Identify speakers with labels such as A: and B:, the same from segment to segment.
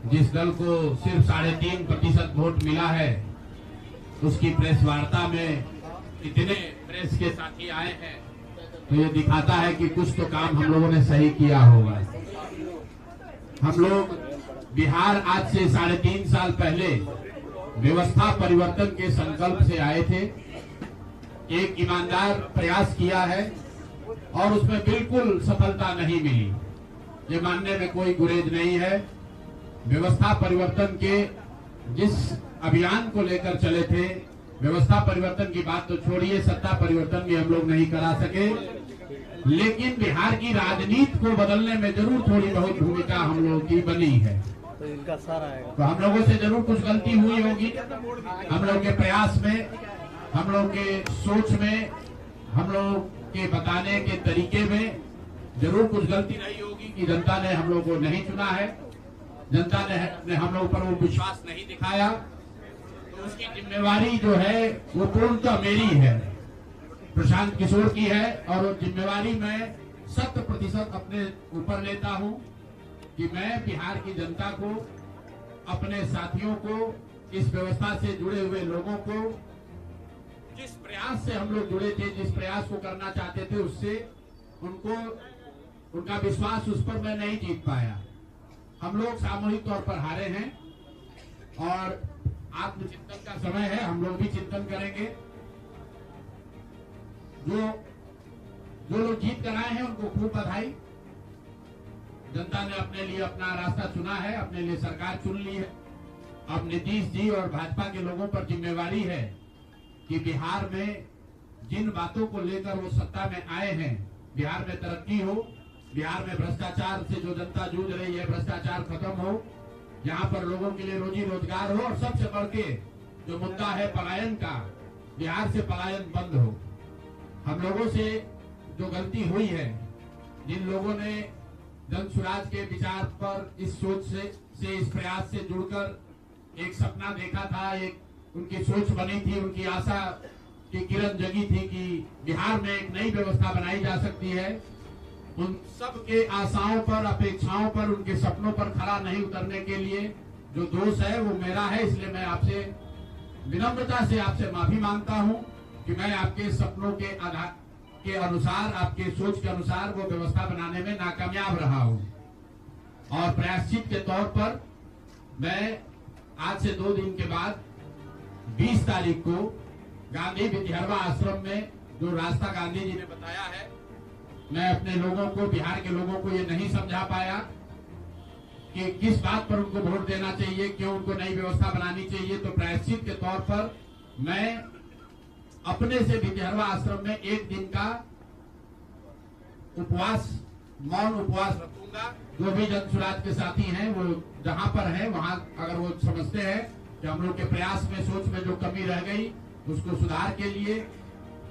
A: जिस दल को सिर्फ 3.5% वोट मिला है, उसकी प्रेस वार्ता में इतने प्रेस के साथी आए हैं, तो ये दिखाता है कि कुछ तो काम हम लोगों ने सही किया होगा। हम लोग बिहार आज से 3.5 साल पहले व्यवस्था परिवर्तन के संकल्प से आए थे। एक ईमानदार प्रयास किया है और उसमें बिल्कुल सफलता नहीं मिली, ये मानने में कोई गुरेज नहीं है। व्यवस्था परिवर्तन के जिस अभियान को लेकर चले थे, व्यवस्था परिवर्तन की बात तो छोड़िए, सत्ता परिवर्तन भी हम लोग नहीं करा सके, लेकिन बिहार की राजनीति को बदलने में जरूर थोड़ी बहुत भूमिका हम लोगों की बनी है। तो हम लोगों से जरूर कुछ गलती हुई होगी, हम लोग के प्रयास में, हम लोग के सोच में, हम लोग के बताने के तरीके में जरूर कुछ गलती रही होगी कि जनता ने हम लोग को नहीं चुना है, जनता ने हम लोग पर वो विश्वास नहीं दिखाया। तो उसकी जिम्मेवारी जो है वो पूर्णतः मेरी है, प्रशांत किशोर की है, और वो जिम्मेवारी मैं 100% अपने ऊपर लेता हूं कि मैं बिहार की जनता को, अपने साथियों को, इस व्यवस्था से जुड़े हुए लोगों को, जिस प्रयास से हम लोग जुड़े थे, जिस प्रयास को करना चाहते थे, उससे उनका विश्वास उस पर मैं नहीं जीत पाया। हम लोग सामूहिक तौर पर हारे हैं और आत्मचिंतन का समय है, हम लोग भी चिंतन करेंगे। जो लोग जीत कर आए हैं उनको खूब बधाई। जनता ने अपने लिए अपना रास्ता चुना है, अपने लिए सरकार चुन ली है। अब नीतीश जी और भाजपा के लोगों पर जिम्मेवारी है कि बिहार में जिन बातों को लेकर वो सत्ता में आए हैं, बिहार में तरक्की हो, बिहार में भ्रष्टाचार से जो जनता जूझ रही है, भ्रष्टाचार खत्म हो, यहाँ पर लोगों के लिए रोजी रोजगार हो, और सबसे बढ़ के जो मुद्दा है पलायन का, बिहार से पलायन बंद हो। हम लोगों से जो गलती हुई है, जिन लोगों ने जन स्वराज के विचार पर इस सोच से इस प्रयास से जुड़कर एक सपना देखा था, एक उनकी सोच बनी थी, उनकी आशा की किरण जगी थी कि बिहार में एक नई व्यवस्था बनाई जा सकती है, उन सब के आशाओं पर, अपेक्षाओं पर, उनके सपनों पर खरा नहीं उतरने के लिए जो दोष है वो मेरा है। इसलिए मैं आपसे विनम्रता से आपसे माफी मांगता हूं कि मैं आपके सपनों के आधार के अनुसार, आपके सोच के अनुसार वो व्यवस्था बनाने में नाकामयाब रहा हूं। और प्रायश्चित के तौर पर मैं आज से 2 दिन के बाद 20 तारीख को गांधी विद्यारवा आश्रम में जो रास्ता गांधी जी ने बताया है, मैं अपने लोगों को, बिहार के लोगों को ये नहीं समझा पाया कि किस बात पर उनको वोट देना चाहिए, क्यों उनको नई व्यवस्था बनानी चाहिए। तो प्रायश्चित के तौर पर मैं अपने से विद्यारवा आश्रम में 1 दिन का उपवास, मौन उपवास रखूंगा। जो भी जन स्वराज के साथी हैं वो जहां पर है वहां, अगर वो समझते हैं कि हम लोग के प्रयास में, सोच में जो कमी रह गई, उसको सुधार के लिए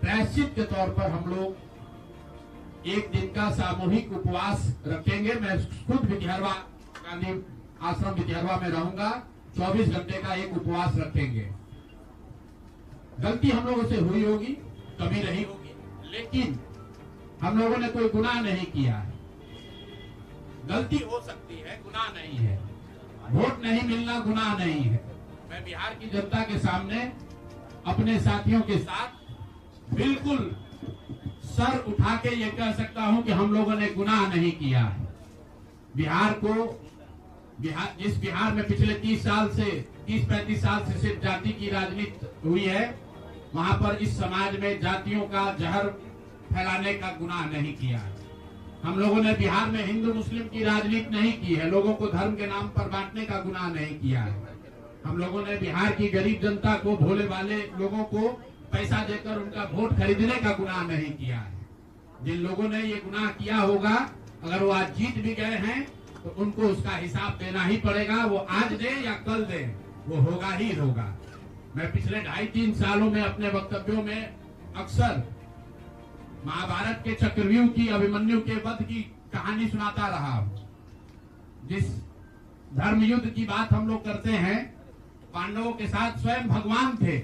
A: प्रायश्चित के तौर पर हम लोग 1 दिन का सामूहिक उपवास रखेंगे। मैं खुद विद्यारवा, गांधी आश्रम विद्यारवा में रहूंगा, 24 घंटे का एक उपवास रखेंगे। गलती हम लोगों से हुई होगी, कमी रही होगी, लेकिन हम लोगों ने कोई गुनाह नहीं किया है। गलती हो सकती है, गुनाह नहीं है। वोट नहीं मिलना गुनाह नहीं है। मैं बिहार की जनता के सामने अपने साथियों के साथ बिल्कुल सर उठा के ये कह सकता हूं कि हम लोगों ने गुनाह नहीं किया है। बिहार को, जिस बिहार में पिछले 30-35 साल से सिर्फ जाति की राजनीति हुई है, वहां पर इस समाज में जातियों का जहर फैलाने का गुनाह नहीं किया है। हम लोगों ने बिहार में हिंदू मुस्लिम की राजनीति नहीं की है, लोगों को धर्म के नाम पर बांटने का गुनाह नहीं किया है। हम लोगों ने बिहार की गरीब जनता को, भोले वाले लोगों को पैसा देकर उनका वोट खरीदने का गुनाह नहीं किया है। जिन लोगों ने ये गुनाह किया होगा, अगर वो आज जीत भी गए हैं तो उनको उसका हिसाब देना ही पड़ेगा। वो आज दे या कल दे, वो होगा ही होगा। मैं पिछले 2.5-3 सालों में अपने वक्तव्यों में अक्सर महाभारत के चक्रव्यूह की, अभिमन्यु के वध की कहानी सुनाता रहा हूं। जिस धर्म युद्ध की बात हम लोग करते हैं, पांडवों के साथ स्वयं भगवान थे,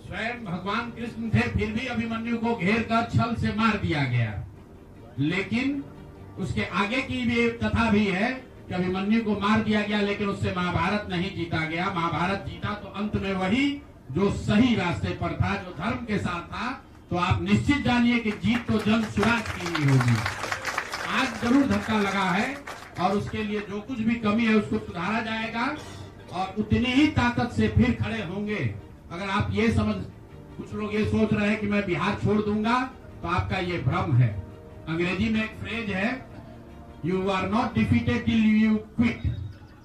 A: स्वयं भगवान कृष्ण थे, फिर भी अभिमन्यु को घेर कर छल से मार दिया गया। लेकिन उसके आगे की भी एक कथा भी है कि अभिमन्यु को मार दिया गया लेकिन उससे महाभारत नहीं जीता गया। महाभारत जीता तो अंत में वही जो सही रास्ते पर था, जो धर्म के साथ था। तो आप निश्चित जानिए कि जीत तो जन स्वराज की ही होगी। आज जरूर धक्का लगा है और उसके लिए जो कुछ भी कमी है उसको सुधारा जाएगा और उतनी ही ताकत से फिर खड़े होंगे। अगर आप ये कुछ लोग ये सोच रहे हैं कि मैं बिहार छोड़ दूंगा, तो आपका ये भ्रम है। अंग्रेजी में एक फ्रेज है, you are not defeated till you quit.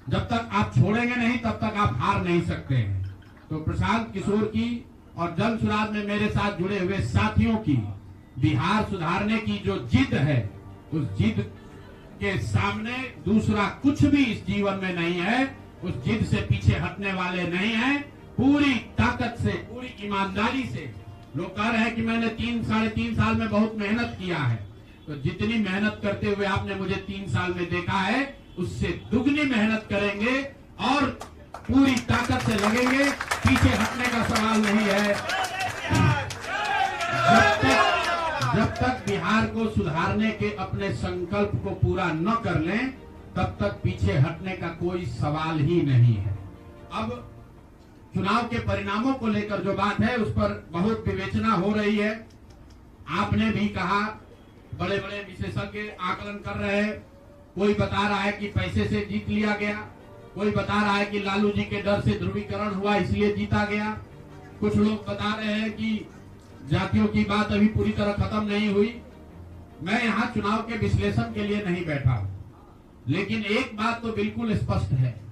A: जब तक आप छोड़ेंगे नहीं तब तक आप हार नहीं सकते हैं। तो प्रशांत किशोर की और जन स्वराज में मेरे साथ जुड़े हुए साथियों की बिहार सुधारने की जो जिद है, उस जिद के सामने दूसरा कुछ भी इस जीवन में नहीं है। उस जिद से पीछे हटने वाले नहीं है। पूरी ताकत से, पूरी ईमानदारी से लोग कह रहे हैं कि मैंने 3-3.5 साल में बहुत मेहनत किया है। तो जितनी मेहनत करते हुए आपने मुझे 3 साल में देखा है, उससे दुगनी मेहनत करेंगे और पूरी ताकत से लगेंगे। पीछे हटने का सवाल नहीं है। जब तक बिहार को सुधारने के अपने संकल्प को पूरा न कर लें, तब तक पीछे हटने का कोई सवाल ही नहीं है। अब चुनाव के परिणामों को लेकर जो बात है उस पर बहुत विवेचना हो रही है। आपने भी कहा, बड़े बड़े विशेषज्ञ आकलन कर रहे हैं। कोई बता रहा है कि पैसे से जीत लिया गया, कोई बता रहा है कि लालू जी के डर से ध्रुवीकरण हुआ इसलिए जीता गया। कुछ लोग बता रहे हैं कि जातियों की बात अभी पूरी तरह खत्म नहीं हुई। मैं यहाँ चुनाव के विश्लेषण के लिए नहीं बैठा हूँ, लेकिन एक बात तो बिल्कुल स्पष्ट है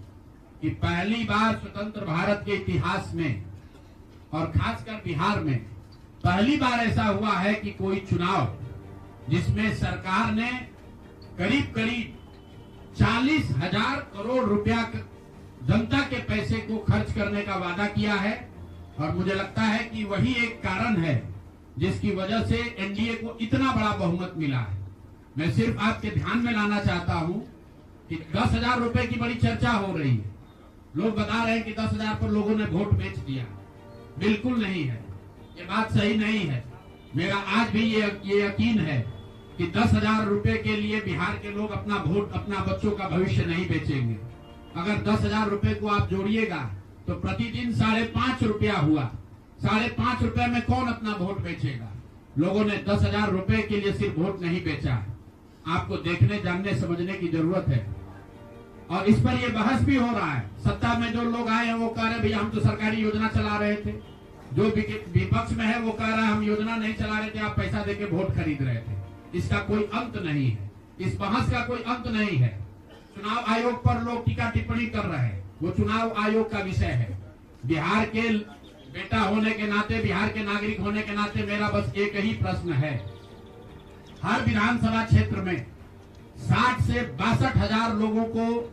A: कि पहली बार स्वतंत्र भारत के इतिहास में और खासकर बिहार में पहली बार ऐसा हुआ है कि कोई चुनाव जिसमें सरकार ने करीब करीब 40,000 करोड़ रुपया जनता के पैसे को खर्च करने का वादा किया है। और मुझे लगता है कि वही एक कारण है जिसकी वजह से एनडीए को इतना बड़ा बहुमत मिला है। मैं सिर्फ आपके ध्यान में लाना चाहता हूं कि 10,000 रुपए की बड़ी चर्चा हो रही है। लोग बता रहे हैं कि 10,000 पर लोगों ने वोट बेच दिया। बिल्कुल नहीं है, ये बात सही नहीं है। मेरा आज भी ये यकीन है कि 10,000 रुपए के लिए बिहार के लोग अपना वोट, अपना बच्चों का भविष्य नहीं बेचेंगे। अगर 10,000 रुपए को आप जोड़िएगा तो प्रतिदिन 5.5 रुपया हुआ। 5.5 रुपए में कौन अपना वोट बेचेगा? लोगों ने 10,000 रुपए के लिए सिर्फ वोट नहीं बेचा है। आपको देखने, जानने, समझने की जरूरत है। और इस पर ये बहस भी हो रहा है। सत्ता में जो लोग आए हैं वो कह रहे भैया हम तो सरकारी योजना चला रहे थे। जो विपक्ष में है वो कह रहा है हम योजना नहीं चला रहे थे, आप पैसा देके वोट खरीद रहे थे। इसका कोई अंत नहीं है, इस बहस का कोई अंत नहीं है। चुनाव आयोग पर लोग टीका टिप्पणी कर रहे हैं, वो चुनाव आयोग का विषय है। बिहार के बेटा होने के नाते, बिहार के नागरिक होने के नाते मेरा बस एक ही प्रश्न है। हर विधानसभा क्षेत्र में 60 से 62,000 लोगों को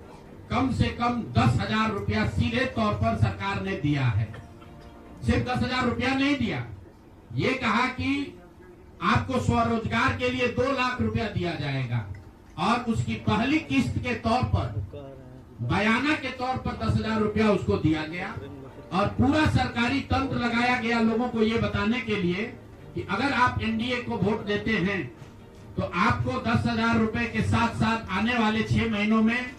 A: कम से कम 10,000 रुपया सीधे तौर पर सरकार ने दिया है। सिर्फ 10,000 रुपया नहीं दिया, ये कहा कि आपको स्वरोजगार के लिए 2 लाख रुपया दिया जाएगा और उसकी पहली किस्त के तौर पर, बयाना के तौर पर 10,000 रुपया उसको दिया गया। और पूरा सरकारी तंत्र लगाया गया लोगों को ये बताने के लिए कि अगर आप एनडीए को वोट देते हैं तो आपको 10,000 रुपए के साथ साथ आने वाले 6 महीनों में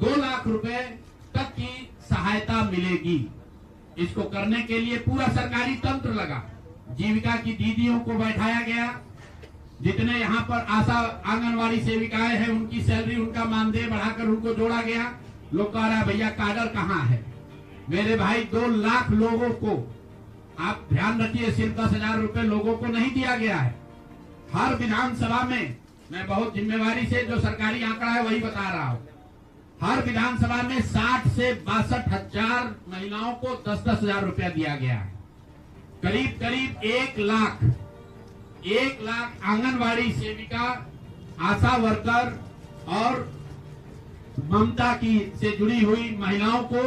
A: 2 लाख रुपए तक की सहायता मिलेगी। इसको करने के लिए पूरा सरकारी तंत्र लगा। जीविका की दीदियों को बैठाया गया। जितने यहाँ पर आशा आंगनवाड़ी सेविकाएं हैं उनकी सैलरी, उनका मानदेय बढ़ाकर उनको जोड़ा गया। लोग कह रहा है भैया काडर कहाँ है? मेरे भाई 2 लाख लोगों को, आप ध्यान रखिए, सिर्फ 10,000 रुपए लोगों को नहीं दिया गया है। हर विधानसभा में, मैं बहुत जिम्मेवारी से जो सरकारी आंकड़ा है वही बता रहा हूं, हर विधानसभा में 60 से 62,000 महिलाओं को 10,000 रुपया दिया गया है। करीब करीब 1 लाख आंगनवाड़ी सेविका, आशा वर्कर और ममता की से जुड़ी हुई महिलाओं को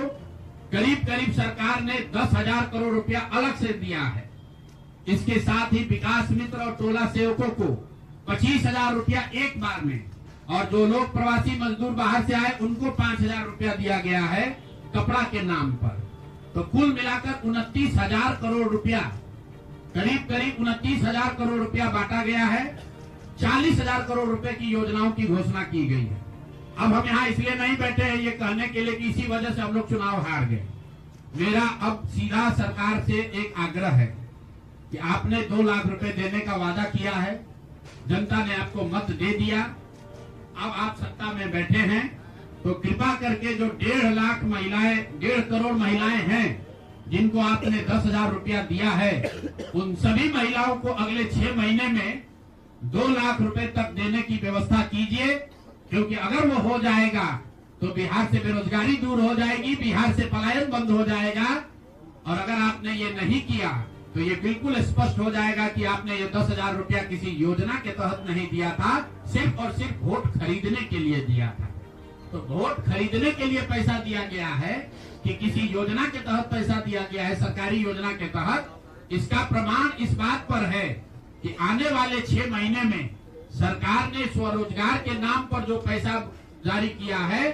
A: करीब करीब सरकार ने 10,000 करोड़ रुपया अलग से दिया है। इसके साथ ही विकास मित्र और टोला सेवकों को 25,000 रुपया एक बार में, और जो लोग प्रवासी मजदूर बाहर से आए उनको 5,000 रुपया दिया गया है कपड़ा के नाम पर। तो कुल मिलाकर 29,000 करोड़ रुपया, करीब करीब 29,000 करोड़ रुपया बांटा गया है। 40,000 करोड़ रुपए की योजनाओं की घोषणा की गई है। अब हम यहाँ इसलिए नहीं बैठे हैं ये कहने के लिए कि इसी वजह से हम लोग चुनाव हार गए। मेरा अब सीधा सरकार से एक आग्रह है कि आपने 2 लाख रुपए देने का वादा किया है, जनता ने आपको मत दे दिया, अब आप सत्ता में बैठे हैं, तो कृपा करके जो 1.5 लाख महिलाएं, 1.5 करोड़ महिलाएं हैं जिनको आपने 10,000 रुपया दिया है, उन सभी महिलाओं को अगले 6 महीने में 2 लाख रुपए तक देने की व्यवस्था कीजिए, क्योंकि अगर वो हो जाएगा तो बिहार से बेरोजगारी दूर हो जाएगी, बिहार से पलायन बंद हो जाएगा। और अगर आपने ये नहीं किया तो ये बिल्कुल स्पष्ट हो जाएगा कि आपने ये 10,000 रुपया किसी योजना के तहत नहीं दिया था, सिर्फ और सिर्फ वोट खरीदने के लिए दिया था। तो वोट खरीदने के लिए पैसा दिया गया है कि किसी योजना के तहत पैसा दिया गया है, सरकारी योजना के तहत, इसका प्रमाण इस बात पर है कि आने वाले 6 महीने में सरकार ने स्वरोजगार के नाम पर जो पैसा जारी किया है,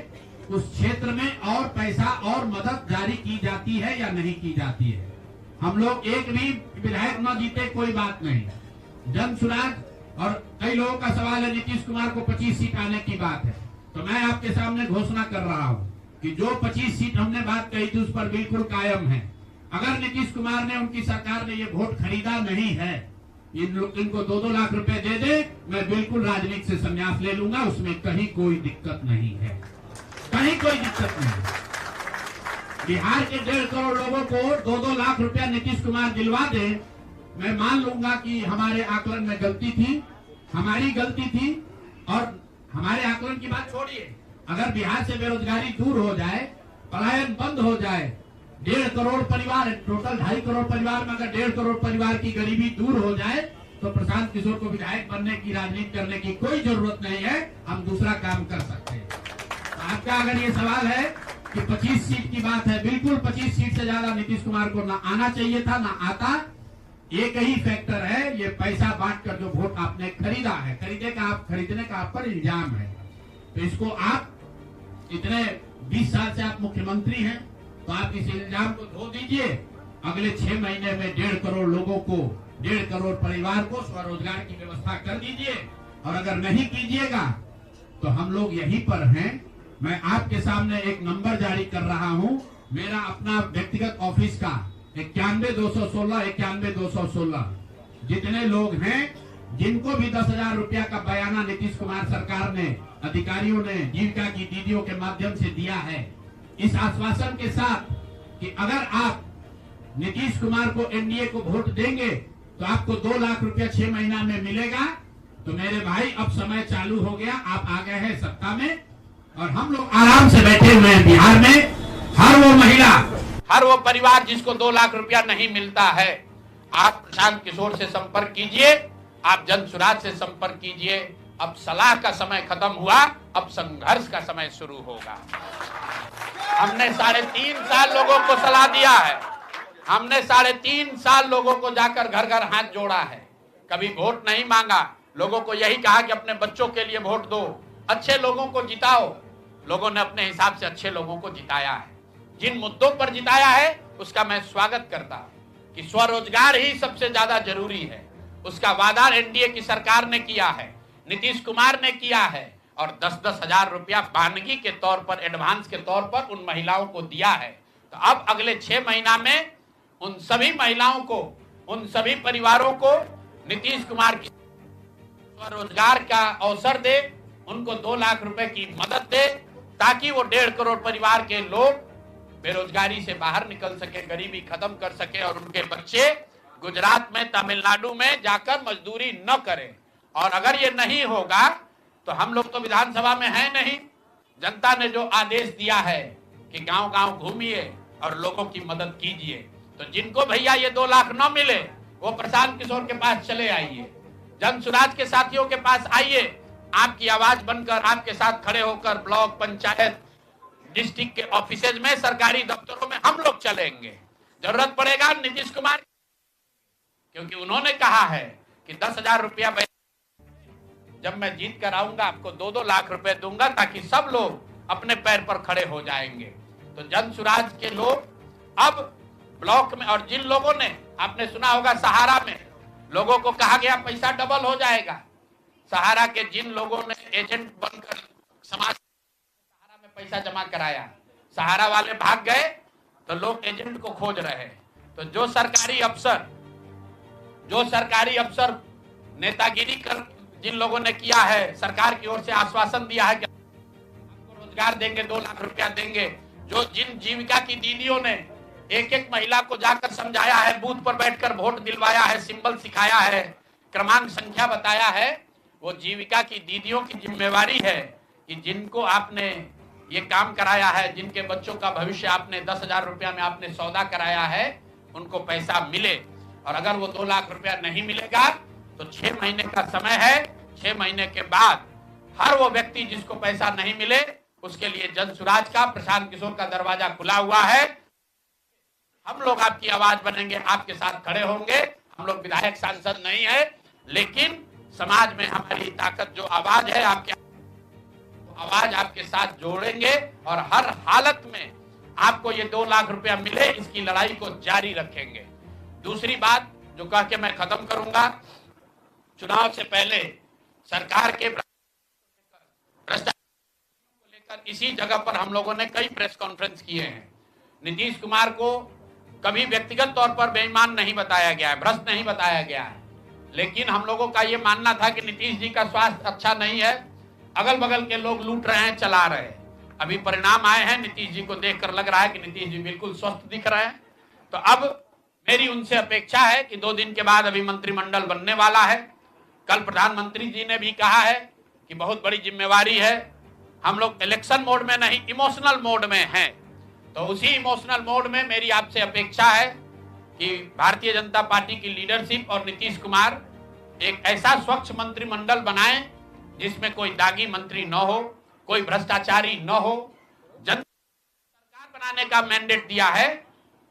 A: उस क्षेत्र में और पैसा और मदद जारी की जाती है या नहीं की जाती है। हम लोग एक भी विधायक न जीते कोई बात नहीं, जन सुराज। और कई लोगों का सवाल है नीतीश कुमार को 25 सीट आने की बात है, तो मैं आपके सामने घोषणा कर रहा हूं कि जो 25 सीट हमने बात कही थी उस पर बिल्कुल कायम है। अगर नीतीश कुमार ने, उनकी सरकार ने ये वोट खरीदा नहीं है, इनको 2-2 लाख रुपए दे दे, मैं बिल्कुल राजनीति से संन्यास ले लूंगा, उसमें कहीं कोई दिक्कत नहीं है, कहीं कोई दिक्कत नहीं। बिहार के 1.5 करोड़ लोगों को 2-2 लाख रुपया नीतीश कुमार दिलवा दे, मैं मान लूंगा कि हमारे आकलन में गलती थी, हमारी गलती थी। और हमारे आकलन की बात छोड़िए, अगर बिहार से बेरोजगारी दूर हो जाए, पलायन बंद हो जाए, 1.5 करोड़ परिवार, टोटल 2.5 करोड़ परिवार में अगर 1.5 करोड़ परिवार की गरीबी दूर हो जाए, तो प्रशांत किशोर को विधायक बनने की, राजनीति करने की कोई जरूरत नहीं है, हम दूसरा काम कर सकते हैं। आपका अगर ये सवाल है कि 25 सीट की बात है, बिल्कुल 25 सीट से ज्यादा नीतीश कुमार को ना आना चाहिए था, ना आता। एक ही फैक्टर है, ये पैसा बांटकर जो वोट आपने खरीदा है, खरीदने का आप पर इल्जाम है, तो इसको आप इतने 20 साल से आप मुख्यमंत्री हैं, तो आप इस इल्जाम को धो दीजिए। अगले 6 महीने में 1.5 करोड़ लोगों को, 1.5 करोड़ परिवार को स्वरोजगार की व्यवस्था कर दीजिए। और अगर नहीं कीजिएगा तो हम लोग यहीं पर हैं। मैं आपके सामने एक नंबर जारी कर रहा हूं, मेरा अपना व्यक्तिगत ऑफिस का 91-216, 91-216। जितने लोग हैं जिनको भी 10,000 रुपया का बयाना नीतीश कुमार सरकार ने, अधिकारियों ने, जीविका की दीदियों के माध्यम से दिया है, इस आश्वासन के साथ कि अगर आप नीतीश कुमार को, एनडीए को वोट देंगे तो आपको 2 लाख रुपया 6 महीना में मिलेगा। तो मेरे भाई अब समय चालू हो गया, आप आ गए हैं सत्ता में और हम लोग आराम से बैठे हुए हैं बिहार में। हर वो महिला, हर वो परिवार जिसको 2 लाख रुपया नहीं मिलता है, आप प्रशांत किशोर से संपर्क कीजिए, आप जन सुराज से संपर्क कीजिए। अब सलाह का समय खत्म हुआ, अब संघर्ष का समय शुरू होगा। हमने 3.5 साल लोगों को सलाह दिया है, हमने 3.5 साल लोगों को जाकर घर घर हाथ जोड़ा है, कभी वोट नहीं मांगा, लोगों को यही कहा कि अपने बच्चों के लिए वोट दो, अच्छे लोगों को जिताओ। लोगों ने अपने हिसाब से अच्छे लोगों को जिताया है। जिन मुद्दों पर जिताया है उसका मैं स्वागत करता हूं कि स्वरोजगार ही सबसे ज्यादा जरूरी है। उसका वादा एनडीए की सरकार ने किया है, नीतीश कुमार ने किया है, और 10-10 हजार रुपया वानगी के तौर पर, एडवांस के तौर पर उन महिलाओं को दिया है। तो अब अगले 6 महीना में उन सभी महिलाओं को, उन सभी परिवारों को नीतीश कुमार की स्वरोजगार का अवसर दे, उनको 2 लाख रुपए की मदद दे, ताकि वो 1.5 करोड़ परिवार के लोग बेरोजगारी से बाहर निकल सके, गरीबी खत्म कर सके और उनके बच्चे गुजरात में, तमिलनाडु में जाकर मजदूरी न करें। और अगर ये नहीं होगा तो हम लोग तो विधानसभा में हैं नहीं, जनता ने जो आदेश दिया है कि गांव-गांव घूमिए और लोगों की मदद कीजिए, तो जिनको भैया ये 2 लाख न मिले वो प्रशांत किशोर के पास चले आइए, जन सुराज के साथियों के पास आइए, आपकी आवाज बनकर, आपके साथ खड़े होकर ब्लॉक, पंचायत, डिस्ट्रिक्ट के ऑफिसेज में, सरकारी दफ्तरों में हम लोग चलेंगे। जरूरत पड़ेगा नीतीश कुमार, क्योंकि उन्होंने कहा है कि 10,000 रुपया जब मैं जीत कर आऊंगा आपको 2-2 लाख रुपए दूंगा, ताकि सब लोग अपने पैर पर खड़े हो जाएंगे। तो जन सुराज के लोग अब ब्लॉक में, और जिन लोगों ने, आपने सुना होगा सहारा में लोगों को कहा गया पैसा डबल हो जाएगा, सहारा के जिन लोगों ने एजेंट बनकर समाज
B: पैसा जमा कराया, सहारा वाले भाग गए तो लोग एजेंट को खोज रहे हैं। तो जो सरकारी अफसर नेतागिरी कर जिन लोगों ने किया है, सरकार की ओर से आश्वासन दिया है कि आपको रोजगार देंगे, 2 लाख रुपया देंगे, जिन जीविका की दीदियों ने एक एक महिला को जाकर समझाया है, बूथ पर बैठकर वोट दिलवाया है, सिंबल सिखाया है, क्रमांक संख्या बताया है, वो जीविका की दीदियों की जिम्मेवारी है कि जिनको आपने ये काम कराया है, जिनके बच्चों का भविष्य आपने 10,000 रुपया में आपने सौदा कराया है, उनको पैसा मिले। और अगर वो 2 लाख रुपया नहीं मिलेगा तो 6 महीने का समय है। 6 महीने के बाद हर वो व्यक्ति जिसको पैसा नहीं मिले उसके लिए जन सुराज का, प्रशांत किशोर का दरवाजा खुला हुआ है। हम लोग आपकी आवाज बनेंगे, आपके साथ खड़े होंगे। हम लोग विधायक सांसद नहीं है, लेकिन समाज में हमारी ताकत जो आवाज है, आवाज आपके साथ जोड़ेंगे और हर हालत में आपको ये 2 लाख रुपया मिले, इसकी लड़ाई को जारी रखेंगे। दूसरी बात जो कह के मैं खत्म करूंगा, चुनाव से पहले सरकार के भ्रष्टाचार को लेकर इसी जगह पर हम लोगों ने कई प्रेस कॉन्फ्रेंस किए हैं। नीतीश कुमार को कभी व्यक्तिगत तौर पर बेईमान नहीं बताया गया है, भ्रष्ट नहीं बताया गया है, लेकिन हम लोगों का ये मानना था कि नीतीश जी का स्वास्थ्य अच्छा नहीं है, अगल बगल के लोग लूट रहे हैं, चला रहे हैं। अभी परिणाम आए हैं, नीतीश जी को देखकर लग रहा है कि नीतीश जी बिल्कुल स्वस्थ दिख रहे हैं। तो अब मेरी उनसे अपेक्षा है कि 2 दिन के बाद अभी मंत्रिमंडल बनने वाला है। कल प्रधानमंत्री जी ने भी कहा है कि बहुत बड़ी जिम्मेवारी है, हम लोग इलेक्शन मोड में नहीं, इमोशनल मोड में हैं। तो उसी इमोशनल मोड में मेरी आपसे अपेक्षा है कि भारतीय जनता पार्टी की लीडरशिप और नीतीश कुमार एक ऐसा स्वच्छ मंत्रिमंडल बनाएं जिसमें कोई दागी मंत्री न हो, कोई भ्रष्टाचारी न हो। जनता सरकार बनाने का मैंडेट दिया है,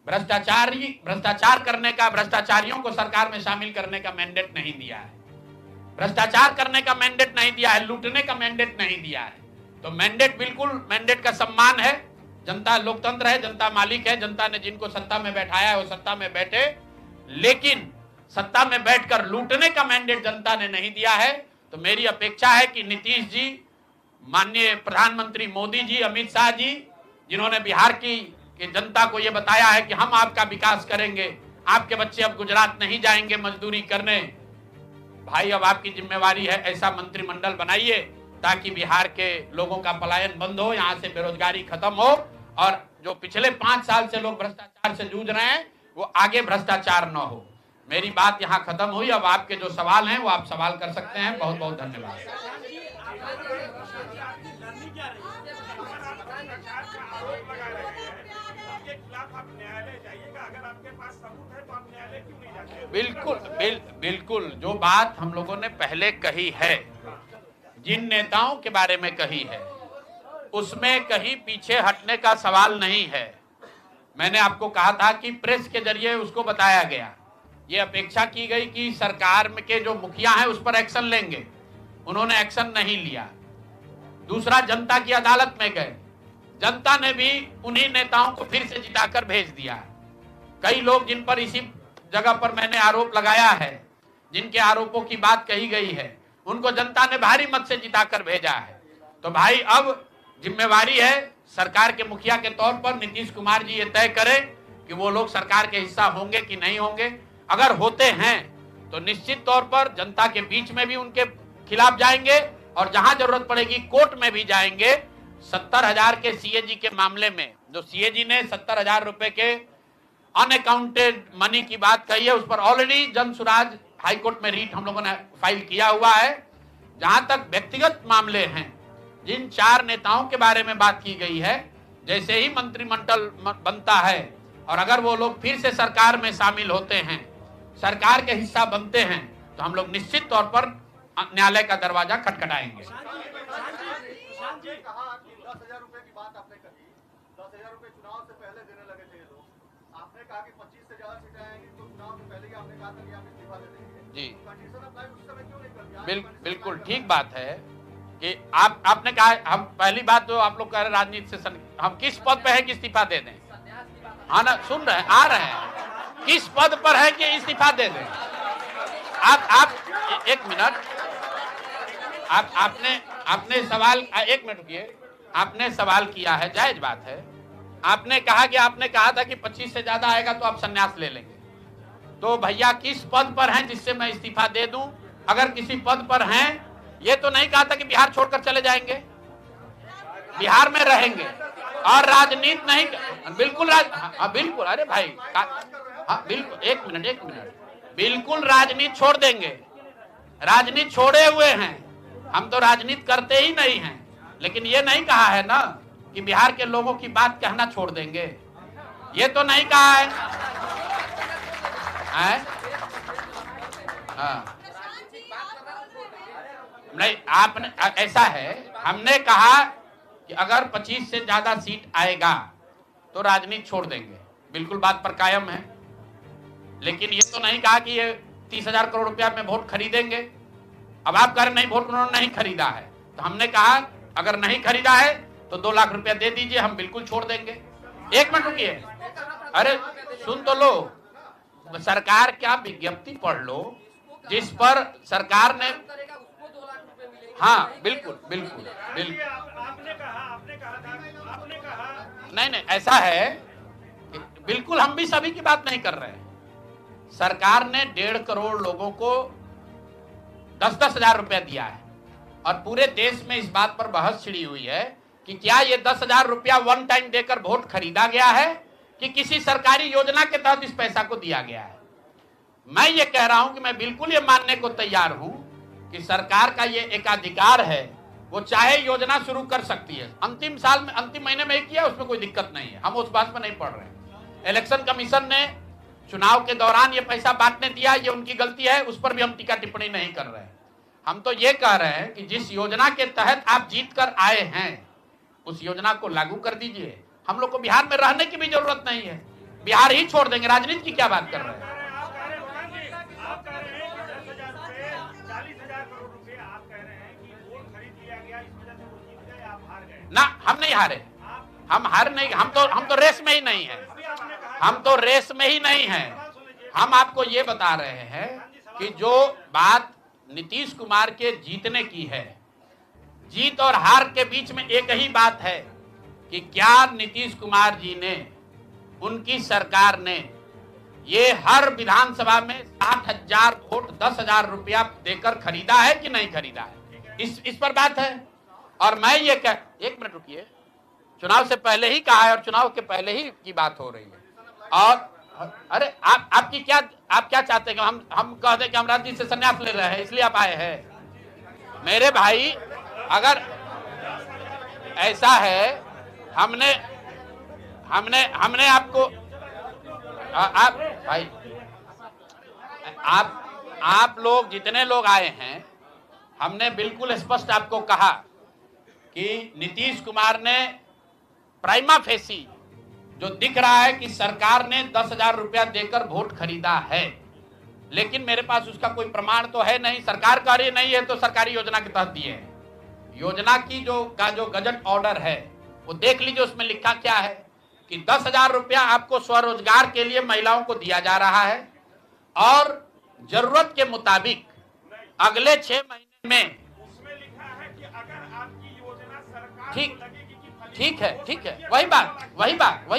B: भ्रष्टाचार करने का, भ्रष्टाचारियों को सरकार में शामिल करने का मैंडेट नहीं दिया है, भ्रष्टाचार करने का मैंडेट नहीं दिया है, लूटने का मैंडेट नहीं दिया है। तो मैंडेट, बिल्कुल मैंडेट का सम्मान है। जनता लोकतंत्र है, जनता मालिक है, जनता ने जिनको सत्ता में बैठाया है वो सत्ता में बैठे, लेकिन सत्ता में बैठकर लूटने का मैंडेट जनता ने नहीं दिया है। तो मेरी अपेक्षा है कि नीतीश जी, माननीय प्रधानमंत्री मोदी जी, अमित शाह जी, जिन्होंने बिहार की जनता को यह बताया है कि हम आपका विकास करेंगे, आपके बच्चे अब गुजरात नहीं जाएंगे मजदूरी करने, भाई अब आपकी जिम्मेवारी है, ऐसा मंत्रिमंडल बनाइए ताकि बिहार के लोगों का पलायन बंद हो, यहाँ से बेरोजगारी खत्म हो और जो पिछले 5 साल से लोग भ्रष्टाचार से जूझ रहे हैं वो आगे भ्रष्टाचार न हो। मेरी बात यहाँ खत्म हुई। अब आपके जो सवाल हैं वो आप सवाल कर सकते हैं। बहुत बहुत धन्यवाद। बिल्कुल जो बात हम लोगों ने पहले कही है, जिन नेताओं के बारे में कही है, उसमें कहीं पीछे हटने का सवाल नहीं है। मैंने आपको कहा था कि प्रेस के जरिए उसको बताया गया, ये अपेक्षा की गई कि सरकार में के जो मुखिया हैं उस पर एक्शन लेंगे, उन्होंने एक्शन नहीं लिया। दूसरा, जनता की अदालत में गए, जनता ने भी उन्हीं नेताओं को फिर से जिताकर भेज दिया। कई लोग जिन पर इसी जगह पर मैंने आरोप लगाया है, जिनके आरोपों की बात कही गई है, उनको जनता ने भारी मत से जिताकर भेजा है। तो भाई अब जिम्मेवारी है सरकार के मुखिया के तौर पर नीतीश कुमार जी ये तय करें कि वो लोग सरकार के हिस्सा होंगे कि नहीं होंगे। अगर होते हैं तो निश्चित तौर पर जनता के बीच में भी उनके खिलाफ जाएंगे और जहां जरूरत पड़ेगी कोर्ट में भी जाएंगे। 70,000 के सीएजी के मामले में जो सीएजी ने 70,000 रुपए के अनअकाउंटेड मनी की बात कही है, उस पर ऑलरेडी जन सुराज हाईकोर्ट में रीट हम लोगों ने फाइल किया हुआ है। जहां तक व्यक्तिगत मामले हैं, जिन 4 नेताओं के बारे में बात की गई है, जैसे ही मंत्रिमंडल बनता है और अगर वो लोग फिर से सरकार में शामिल होते हैं, सरकार के हिस्सा बनते हैं, तो हम लोग निश्चित तौर पर न्यायालय का दरवाजा खटखटाएंगे। जी बिल्कुल ठीक बात है कि आपने कहा, हम पहली बात तो आप लोग कह रहे राजनीति से हम किस पद पे है कि इस्तीफा दे दें? हाँ ना, सुन रहे हैं, आ रहे हैं, किस पद पर है कि इस्तीफा दे दें? आप एक मिनट, आपने सवाल, एक मिनट रुकिए, आपने सवाल किया है, जायज बात है। आपने कहा था कि 25 से ज्यादा आएगा तो आप संन्यास ले लेंगे। तो भैया किस पद पर हैं जिससे मैं इस्तीफा दे दूं? अगर किसी पद पर हैं, ये तो नहीं कहा था कि बिहार छोड़कर चले जाएंगे, बिहार में रहेंगे और राजनीति नहीं, बिल्कुल बिल्कुल, अरे भाई बिल्कुल, एक मिनट, बिल्कुल राजनीति छोड़ देंगे, राजनीति छोड़े हुए हैं, हम तो राजनीति करते ही नहीं हैं। लेकिन ये नहीं कहा है ना कि बिहार के लोगों की बात कहना छोड़ देंगे, ये तो नहीं कहा है, हाँ नहीं, आपने ऐसा है, हमने कहा कि अगर 25 से ज्यादा सीट आएगा तो राजनीति छोड़ देंगे, बिल्कुल बात पर कायम है। लेकिन ये तो नहीं कहा कि ये 30,000 करोड़ रुपया में वोट खरीदेंगे। अब आप कह रहे नहीं, वोट उन्होंने नहीं खरीदा है, तो हमने कहा अगर नहीं खरीदा है तो 2 लाख रुपया दे दीजिए, हम बिल्कुल छोड़ देंगे। एक मिनट रुकिए, अरे सुन तो लो, सरकार क्या विज्ञप्ति पढ़ लो जिस पर सरकार ने, हाँ बिल्कुल बिल्कुल बिल्कुल, आपने कहा नहीं, ऐसा है कि बिल्कुल हम भी सभी की बात नहीं कर रहे हैं। सरकार ने 1.5 करोड़ लोगों को 10-10 हजार रुपया दिया है और पूरे देश में इस बात पर बहस छिड़ी हुई है कि क्या ये 10,000 रुपया वन टाइम देकर वोट खरीदा गया है कि किसी सरकारी योजना के तहत इस पैसा को दिया गया है। मैं ये कह रहा हूं कि मैं बिल्कुल ये मानने को तैयार हूं कि सरकार का ये एकाधिकार है, वो चाहे योजना शुरू कर सकती है। अंतिम साल में, अंतिम महीने में ही किया, उसमें कोई दिक्कत नहीं है, हम उस बात में नहीं पड़ रहे। इलेक्शन कमीशन ने चुनाव के दौरान ये पैसा बांटने दिया, ये उनकी गलती है, उस पर भी हम टीका टिप्पणी नहीं कर रहे हैं। हम तो ये कह रहे हैं कि जिस योजना के तहत आप जीत कर आए हैं उस योजना को लागू कर दीजिए। हम लोग को बिहार में रहने की भी जरूरत नहीं है, बिहार ही छोड़ देंगे, राजनीति की क्या बात कर रहे हैं। ना, हम नहीं हारे, हम हार नहीं, हम तो रेस में ही नहीं है, हम तो रेस में ही नहीं है। हम आपको ये बता रहे हैं कि जो बात नीतीश कुमार के जीतने की है, जीत और हार के बीच में एक ही बात है कि क्या नीतीश कुमार जी ने, उनकी सरकार ने ये हर विधानसभा में 60,000 वोट 10,000 रुपया देकर खरीदा है कि नहीं खरीदा है, इस पर बात है। और मैं ये कह, एक मिनट रुकिए, चुनाव से पहले ही कहा है और चुनाव के पहले ही की बात हो रही है। और अरे आप क्या चाहते हैं कि हम कह दें कि हम राजनीति से संन्यास ले रहे हैं इसलिए आप आए हैं? मेरे भाई, अगर ऐसा है, हमने आपको, आप भाई, आप लोग जितने लोग आए हैं, हमने बिल्कुल स्पष्ट आपको कहा कि नीतीश कुमार ने प्राइमा फेसी जो दिख रहा है कि सरकार ने 10,000 रुपया देकर वोट खरीदा है, लेकिन मेरे पास उसका कोई प्रमाण तो है नहीं। सरकार कह रही नहीं है तो सरकारी योजना के तहत दिए हैं। योजना की जो गजट ऑर्डर है वो देख लीजिए, उसमें लिखा क्या है कि 10,000 रुपया आपको स्वरोजगार के लिए महिलाओं को दिया जा रहा है और जरूरत के मुताबिक अगले 6 महीने में,
C: उसमें लिखा है कि अगर आपकी योजना सरकार
B: ठीक है, वही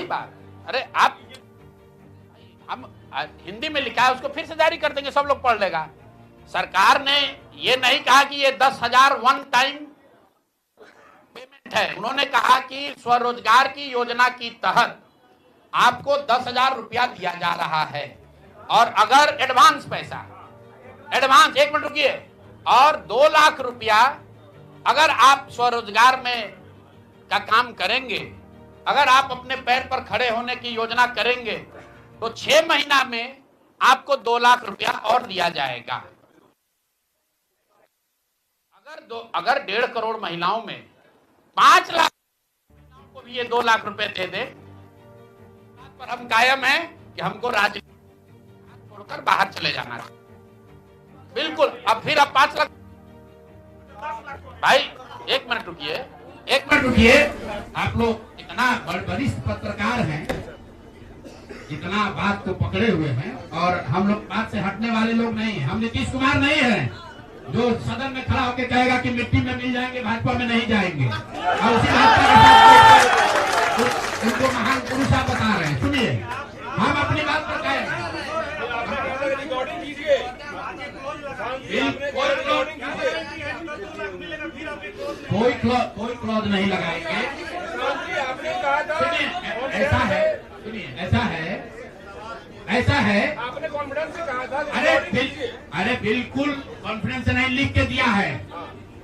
B: बात। अरे आप, हम हिंदी में लिखा है, उसको फिर से जारी कर देंगे, सब लोग पढ़ लेगा। सरकार ने ये नहीं कहा कि ये 10,000 वन टाइम पेमेंट है, उन्होंने कहा कि स्वरोजगार की योजना की तहत आपको 10,000 रुपया दिया जा रहा है और अगर एडवांस पैसा, एक मिनट रुकिए, और 2 लाख रुपया अगर आप स्वरोजगार में का काम करेंगे, अगर आप अपने पैर पर खड़े होने की योजना करेंगे तो 6 महीना में आपको 2 लाख रुपया और दिया जाएगा। अगर 1.5 करोड़ महिलाओं में 5 लाख महिलाओं को भी ये 2 लाख रुपए दे दे, बात पर हम कायम हैं कि हमको राजनीति छोड़कर बाहर चले जाना है। बिल्कुल, अब फिर अब 5 लाख, भाई एक मिनट रुकिए,
A: आप लोग इतना वरिष्ठ पत्रकार हैं, इतना बात को पकड़े हुए हैं और हम लोग बात से हटने वाले लोग नहीं हैं। हम नीतीश कुमार नहीं हैं, जो सदन में खड़ा होकर कहेगा कि मिट्टी में मिल जाएंगे, भाजपा में नहीं जाएंगे, और उसी भाजपा के साथ उनको महान पुरुष आप बता रहे हैं। सुनिए, हम अपनी बात पर कहें,
C: रिकॉर्डिंग कीजिए,
A: कोई क्लॉज नहीं लगाएंगे।
C: आपने कहा था,
A: सुनिए, ऐसा है, सुनिए, ऐसा है,
C: आपने कॉन्फिडेंस से कहा था।
A: अरे बिल्कुल कॉन्फिडेंस नहीं, लिख के दिया है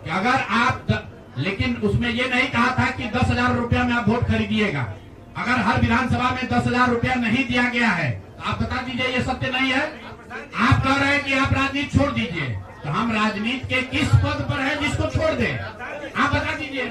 A: कि अगर आप लेकिन उसमें ये नहीं कहा था कि 10,000 रुपया में आप वोट खरीदिएगा। अगर हर विधानसभा में 10,000 रुपया नहीं दिया गया है तो आप बता दीजिए ये सत्य नहीं है। आप कह रहे हैं कि आप राजनीति छोड़ दीजिए, तो हम राजनीति के किस पद पर है जिसको छोड़ दें? आप बता दीजिए।